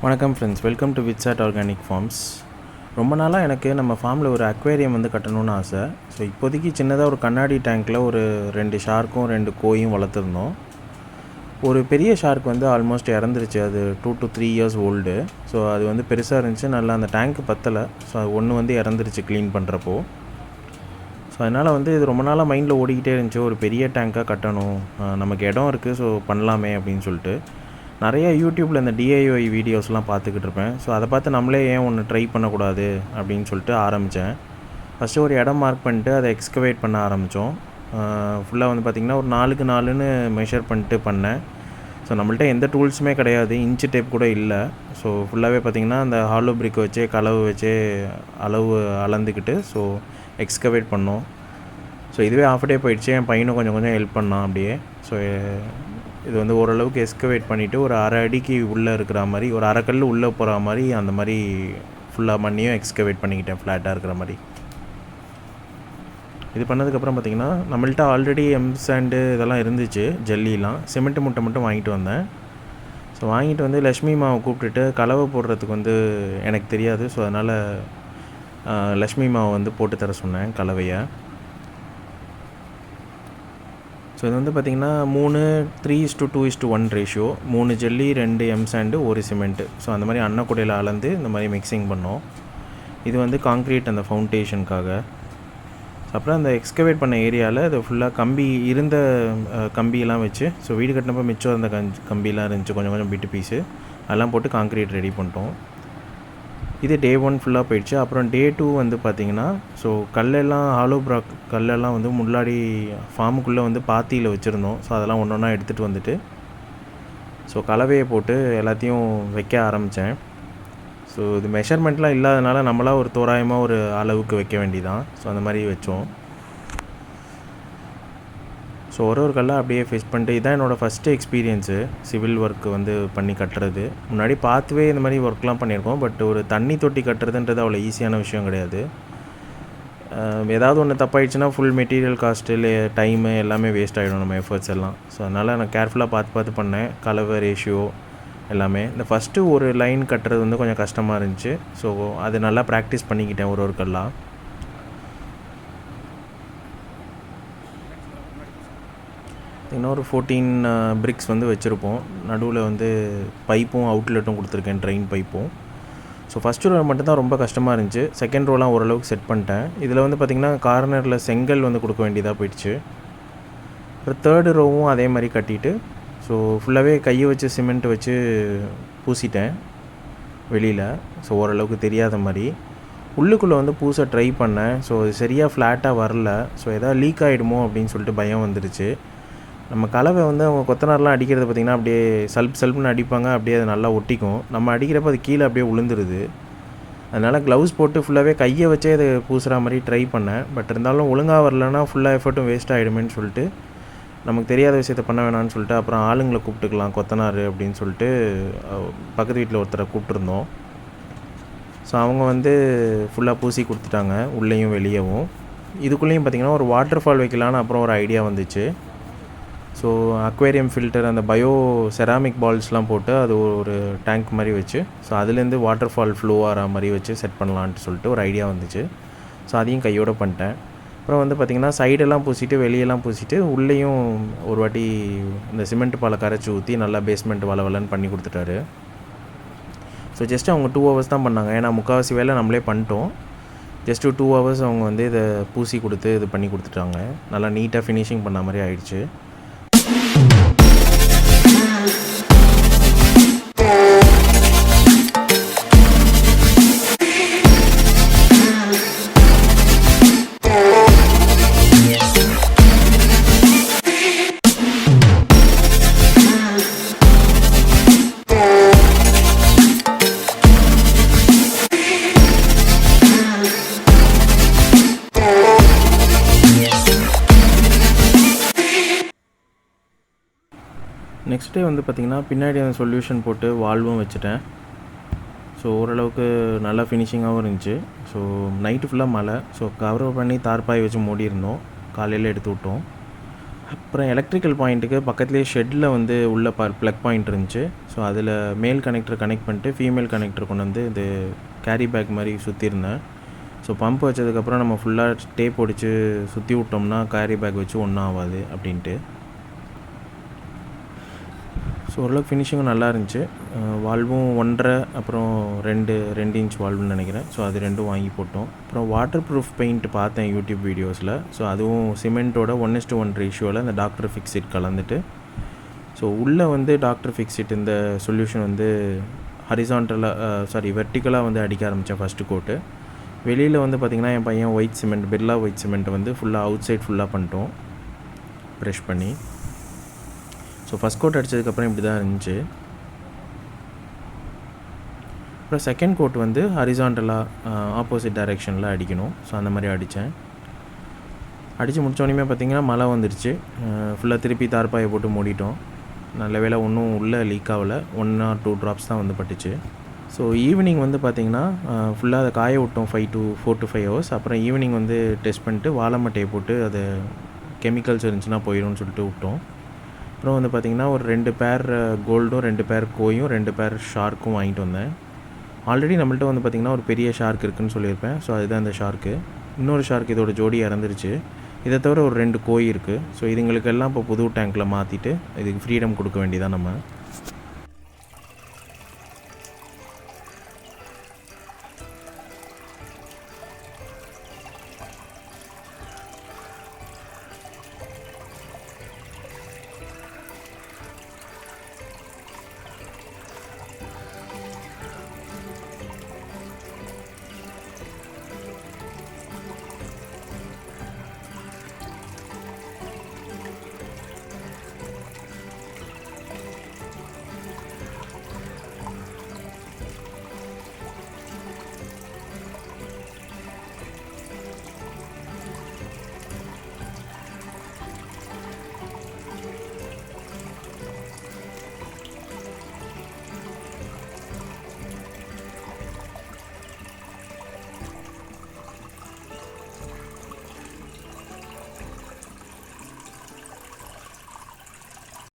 வணக்கம் friends, welcome to விட்சாட் organic farms. ரொம்ப நாளாக எனக்கு நம்ம ஃபார்மில் ஒரு அக்வேரியம் வந்து கட்டணும்னு ஆசை. ஸோ இப்போதைக்கு சின்னதாக ஒரு கண்ணாடி டேங்க்கில் ஒரு 2 ஷார்க்கும் 2 கோயும் வளர்த்துருந்தோம். ஒரு பெரிய ஷார்க் வந்து ஆல்மோஸ்ட் இறந்துருச்சு. அது 2 to 3 இயர்ஸ் ஓல்டு. ஸோ அது வந்து பெருசாக இருந்துச்சு, நல்லா அந்த டேங்க்கு பத்தலை. ஸோ அது ஒன்று வந்து இறந்துருச்சு க்ளீன் பண்ணுறப்போ. ஸோ அதனால் வந்து இது ரொம்ப நாளாக மைண்டில் ஓடிக்கிட்டே இருந்துச்சு, ஒரு பெரிய டேங்க்காக கட்டணும், நமக்கு இடம் இருக்குது, ஸோ பண்ணலாமே அப்படின்னு சொல்லிட்டு நிறையா யூடியூப்பில் இந்த டிஐஒய் வீடியோஸ்லாம் பார்த்துக்கிட்டு இருப்பேன். ஸோ அதை பார்த்து நம்மளே ஏன் ஒன்று ட்ரை பண்ணக்கூடாது அப்படின்னு சொல்லிட்டு ஆரம்பித்தேன். ஃபஸ்ட்டு ஒரு இடம் மார்க் பண்ணிட்டு அதை எக்ஸ்கவேட் பண்ண ஆரம்பித்தோம். ஃபுல்லாக வந்து பார்த்திங்கன்னா ஒரு 4x 4ன்னு மெஷர் பண்ணிட்டு பண்ணேன். ஸோ நம்மள்ட்ட எந்த டூல்ஸுமே கிடையாது, இன்ச்சு டேப் கூட இல்லை. ஸோ ஃபுல்லாகவே பார்த்திங்கன்னா அந்த ஹாலோ பிரிக் வச்சே கலவு வச்சே அளவு அளந்துக்கிட்டு ஸோ எக்ஸ்கவேட் பண்ணோம். ஸோ இதுவே ஆஃப் டே போயிடுச்சு. என் பையனும் கொஞ்சம் கொஞ்சம் ஹெல்ப் பண்ணான் அப்படியே. ஸோ இது வந்து ஓரளவுக்கு எக்ஸ்கவேட் பண்ணிவிட்டு ஒரு அரை அடிக்கு உள்ளே இருக்கிற மாதிரி, ஒரு அரை கல் உள்ளே போகிற மாதிரி, அந்த மாதிரி ஃபுல்லாக மண்ணியும் எக்ஸ்கவேட் பண்ணிக்கிட்டேன் ஃப்ளாட்டாக இருக்கிற மாதிரி. இது பண்ணதுக்கப்புறம் பார்த்திங்கன்னா நம்மள்ட்ட ஆல்ரெடி சாண்டு இதெல்லாம் இருந்துச்சு, ஜல்லிலாம். சிமெண்ட்டு மூட்டை மட்டும் வாங்கிட்டு வந்தேன். ஸோ வாங்கிட்டு வந்து லக்ஷ்மி மாவை கூப்பிட்டுட்டு கலவை போடுறதுக்கு வந்து எனக்கு தெரியாது. ஸோ அதனால் லக்ஷ்மி மாவை வந்து போட்டு தர சொன்னேன் கலவையை. ஸோ இது வந்து பார்த்திங்கன்னா 3:2:1 ரேஷியோ, 3 ஜல்லி 2 சாண்டு 1 சிமெண்ட்டு. ஸோ அந்த மாதிரி அன்னக்கூடையில் அளந்து இந்த மாதிரி மிக்சிங் பண்ணோம். இது வந்து காங்க்ரீட் அந்த ஃபவுண்டேஷனுக்காக. அப்புறம் அந்த எக்ஸ்கவேட் பண்ண ஏரியாவில் அது ஃபுல்லாக கம்பி இருந்த கம்பியெல்லாம் வச்சு, ஸோ வீடு கட்டினப்போ மிச்சம் அந்த கம்பியெலாம் இருந்துச்சு, கொஞ்சம் கொஞ்சம் பிட்டு பீஸு அதெல்லாம் போட்டு காங்க்ரீட் ரெடி பண்ணிட்டோம். இது டே 1 ஃபுல்லாக போயிடுச்சு. அப்புறம் டே 2 வந்து பார்த்திங்கன்னா ஸோ கல்லெல்லாம் ஹாலோ பிராக் கல்லெல்லாம் வந்து முன்னாடி ஃபார்முக்குள்ளே வந்து பாத்தியில் வச்சுருந்தோம். ஸோ அதெல்லாம் ஒன்று ஒன்றா எடுத்துகிட்டு வந்துட்டு ஸோ கலவையை போட்டு எல்லாத்தையும் வைக்க ஆரம்பித்தேன். ஸோ இது மெஷர்மெண்ட்லாம் இல்லாதனால நம்மளாக ஒரு தோராயமாக ஒரு அளவுக்கு வைக்க வேண்டியதான். ஸோ அந்த மாதிரி வச்சோம். ஸோ ஒரு கல்லாக அப்படியே ஃபேஸ் பண்ணிட்டு, இதான் என்னோடய ஃபஸ்ட்டு எக்ஸ்பீரியன்ஸு சிவில் ஒர்க்கு வந்து பண்ணி கட்டுறது. முன்னாடி பார்த்துவே இந்த மாதிரி ஒர்க்லாம் பண்ணியிருக்கோம். பட் ஒரு தண்ணி தொட்டி கட்டுறதுன்றது அவ்வளோ ஈஸியான விஷயம் கிடையாது. ஏதாவது ஒன்று தப்பாயிடுச்சுன்னா ஃபுல் மெட்டீரியல் காஸ்ட்டு இல்லை டைமு எல்லாமே வேஸ்ட் ஆகிடும், நம்ம எஃபர்ட்ஸ் எல்லாம். ஸோ அதனால் நான் கேர்ஃபுல்லாக பார்த்து பண்ணேன், கலவை ரேஷியோ எல்லாமே. இந்த ஃபஸ்ட்டு ஒரு லைன் கட்டுறது வந்து கொஞ்சம் கஷ்டமாக இருந்துச்சு. ஸோ அது நல்லா ப்ராக்டிஸ் பண்ணிக்கிட்டேன் ஒரு கல்லாக. இன்னொரு 14 பிரிக்ஸ் வந்து வச்சுருப்போம். நடுவில் வந்து பைப்பும் அவுட்லெட்டும் கொடுத்துருக்கேன், ட்ரெயின் பைப்பும். ஸோ ஃபஸ்ட்டு ரோ மட்டும்தான் ரொம்ப கஷ்டமாக இருந்துச்சு. செகண்ட் ரோலாம் ஓரளவுக்கு செட் பண்ணிட்டேன். இதில் வந்து பார்த்திங்கன்னா கார்னரில் செங்கல் வந்து கொடுக்க வேண்டியதாக போயிடுச்சு. அப்புறம் தேர்டு ரோவும் அதே மாதிரி கட்டிட்டு ஸோ ஃபுல்லாகவே கையை வச்சு சிமெண்ட் வச்சு பூசிட்டேன் வெளியில். ஸோ ஓரளவுக்கு தெரியாத மாதிரி உள்ளுக்குள்ளே வந்து பூச ட்ரை பண்ணேன். ஸோ அது சரியாக ஃப்ளாட்டாக வரல. ஸோ எதாவது லீக் ஆகிடுமோ அப்படின்னு சொல்லிட்டு பயம் வந்துருச்சு. நம்ம கலவை வந்து அவங்க கொத்தனார்லாம் அடிக்கிறது பார்த்திங்கன்னா அப்படியே சல்ப்னு அடிப்பாங்க, அப்படியே அது நல்லா ஒட்டிக்கும். நம்ம அடிக்கிறப்ப அது கீழே அப்படியே விழுந்துருது. அதனால் க்ளவுஸ் போட்டு ஃபுல்லாகவே கையை வச்சே அது பூசுகிற மாதிரி ட்ரை பண்ணேன். பட் இருந்தாலும் ஒழுங்காக வரலன்னா ஃபுல்லாக எஃபர்ட்டும் வேஸ்ட் ஆகிடுமேன்னு சொல்லிட்டு, நமக்கு தெரியாத விஷயத்த பண்ண வேணான்னு சொல்லிட்டு அப்புறம் ஆளுங்களை கூப்பிட்டுக்கலாம் கொத்தனார் அப்படின்னு சொல்லிட்டு பக்கத்து வீட்டில் ஒருத்தரை கூப்பிட்டுருந்தோம். ஸோ அவங்க வந்து ஃபுல்லாக பூசி கொடுத்துட்டாங்க, உள்ளேயும் வெளியவும். இதுக்குள்ளேயும் பார்த்திங்கன்னா ஒரு வாட்டர் ஃபால் வைக்கலான்னு அப்புறம் ஒரு ஐடியா வந்துச்சு. ஸோ அக்வேரியம் ஃபில்டர் அந்த பயோ செராமிக் பால்ஸ்லாம் போட்டு அது ஒரு டேங்க் மாதிரி வச்சு, ஸோ அதுலேருந்து வாட்டர் ஃபால் ஃப்ளோ ஆகிற மாதிரி வச்சு செட் பண்ணலான்ட்டு சொல்லிட்டு ஒரு ஐடியா வந்துச்சு. ஸோ அதையும் கையோடு பண்ணிட்டேன். அப்புறம் வந்து பார்த்திங்கன்னா சைடெல்லாம் பூசிட்டு வெளியெல்லாம் பூசிட்டு உள்ளேயும் ஒரு வாட்டி இந்த சிமெண்ட் பாலை கரைச்சி ஊற்றி நல்லா பேஸ்மெண்ட் வளவலன்னு பண்ணி கொடுத்துட்டாரு. ஸோ ஜஸ்ட்டு அவங்க 2 ஹவர்ஸ் தான் பண்ணாங்க. ஏன்னா முக்கால்வாசி வேலை நம்மளே பண்ணிட்டோம். ஜஸ்ட்டு 2 ஹவர்ஸ் அவங்க வந்து இதை பூசி கொடுத்து இது பண்ணி கொடுத்துட்டாங்க. நல்லா நீட்டாக ஃபினிஷிங் பண்ண மாதிரி ஆயிடுச்சு. நெக்ஸ்ட் டே வந்து பார்த்திங்கன்னா பின்னாடி அந்த சொல்யூஷன் போட்டு வால்வும் வச்சுட்டேன். ஸோ ஓரளவுக்கு நல்லா ஃபினிஷிங்காகவும் இருந்துச்சு. ஸோ நைட்டு ஃபுல்லாக மழை. ஸோ கவர் பண்ணி தார்பாய் வச்சு மூடியிருந்தோம். காலையில் எடுத்து விட்டோம். அப்புறம் எலக்ட்ரிக்கல் பாயிண்ட்டுக்கு பக்கத்துலேயே ஷெட்டில் வந்து உள்ள ப்ளக் பாயிண்ட் இருந்துச்சு. ஸோ அதில் மேல் கனெக்டர் கனெக்ட் பண்ணிட்டு ஃபீமேல் கனெக்டர் கொண்டு வந்து இது கேரி பேக் மாதிரி சுற்றிருந்தேன். ஸோ பம்ப் வச்சதுக்கப்புறம் நம்ம ஃபுல்லாக டேப் ஒடிச்சு சுற்றி விட்டோம்னா கேரி பேக் வச்சு ஒன்றும் ஆகாது அப்படின்ட்டு. ஸோ ஓரளவுக்கு ஃபினிஷிங்கும் நல்லா இருந்துச்சு. வால்வும் 1.5 அப்புறம் 2 இன்ச் வால்வுன்னு நினைக்கிறேன். ஸோ அது 2 வாங்கி போட்டோம். அப்புறம் வாட்டர் ப்ரூஃப் பெயிண்ட் பார்த்தேன் யூடியூப் வீடியோஸில். ஸோ அதுவும் சிமெண்ட்டோட 1:1 ரேஷியோவில் இந்த டாக்டர் ஃபிக்ஸிட் கலந்துட்டு, ஸோ உள்ளே வந்து டாக்டர் ஃபிக்ஸிட் இந்த சொல்யூஷன் வந்து வெர்டிக்கலாக வந்து அடிக்க ஆரம்பித்தேன் ஃபஸ்ட்டு கோட்டு. வெளியில் வந்து பார்த்திங்கன்னா என் பையன் ஒயிட் சிமெண்ட், பிர்லா ஒயிட் சிமெண்ட்டை வந்து ஃபுல்லாக அவுட் சைட் ஃபுல்லாக பண்ணிட்டோம் ப்ரெஷ் பண்ணி. ஸோ ஃபஸ்ட் கோட் அடித்ததுக்கப்புறம் இப்படி தான் இருந்துச்சு. அப்புறம் செகண்ட் கோட் வந்து ஹரிசாண்டலாக ஆப்போசிட் டைரெக்ஷனில் அடிக்கணும். ஸோ அந்த மாதிரி அடித்தேன். அடித்து முடித்தோடனே பார்த்திங்கன்னா மழை வந்துடுச்சு. ஃபுல்லாக திருப்பி தார்பாயை போட்டு மூடிட்டோம். நல்ல வேளை ஒன்றும் உள்ளே லீக் ஆகலை. 1 or 2 ட்ராப்ஸ் தான் வந்து பட்டுச்சு. ஸோ ஈவினிங் வந்து பார்த்திங்கன்னா ஃபுல்லாக அதை காய விட்டோம் 4 to 5 hours. அப்புறம் ஈவினிங் வந்து டெஸ்ட் பண்ணிட்டு வாழை மட்டையை போட்டு அது கெமிக்கல்ஸ் இருந்துச்சுன்னா போயிடும்னு சொல்லிட்டு விட்டோம். அப்புறம் வந்து பார்த்திங்கன்னா ஒரு 2 பேர் கோல்டும் 2 பேர் கோயும் 2 பேர் ஷார்க்கும் வாங்கிட்டு வந்தேன். ஆல்ரெடி நம்மள்ட்ட வந்து பார்த்திங்கன்னா ஒரு பெரிய ஷார்க் இருக்குதுன்னு சொல்லியிருப்பேன். ஸோ அதுதான் இந்த ஷார்க்கு. இன்னொரு ஷார்க் இதோட ஜோடி இறந்துருச்சு. இதை தவிர ஒரு 2 கோய் இருக்குது. ஸோ இதுங்களுக்கெல்லாம் இப்போ புது டேங்க்கில் மாற்றிட்டு இதுக்கு ஃப்ரீடம் கொடுக்க வேண்டியதான் நம்ம.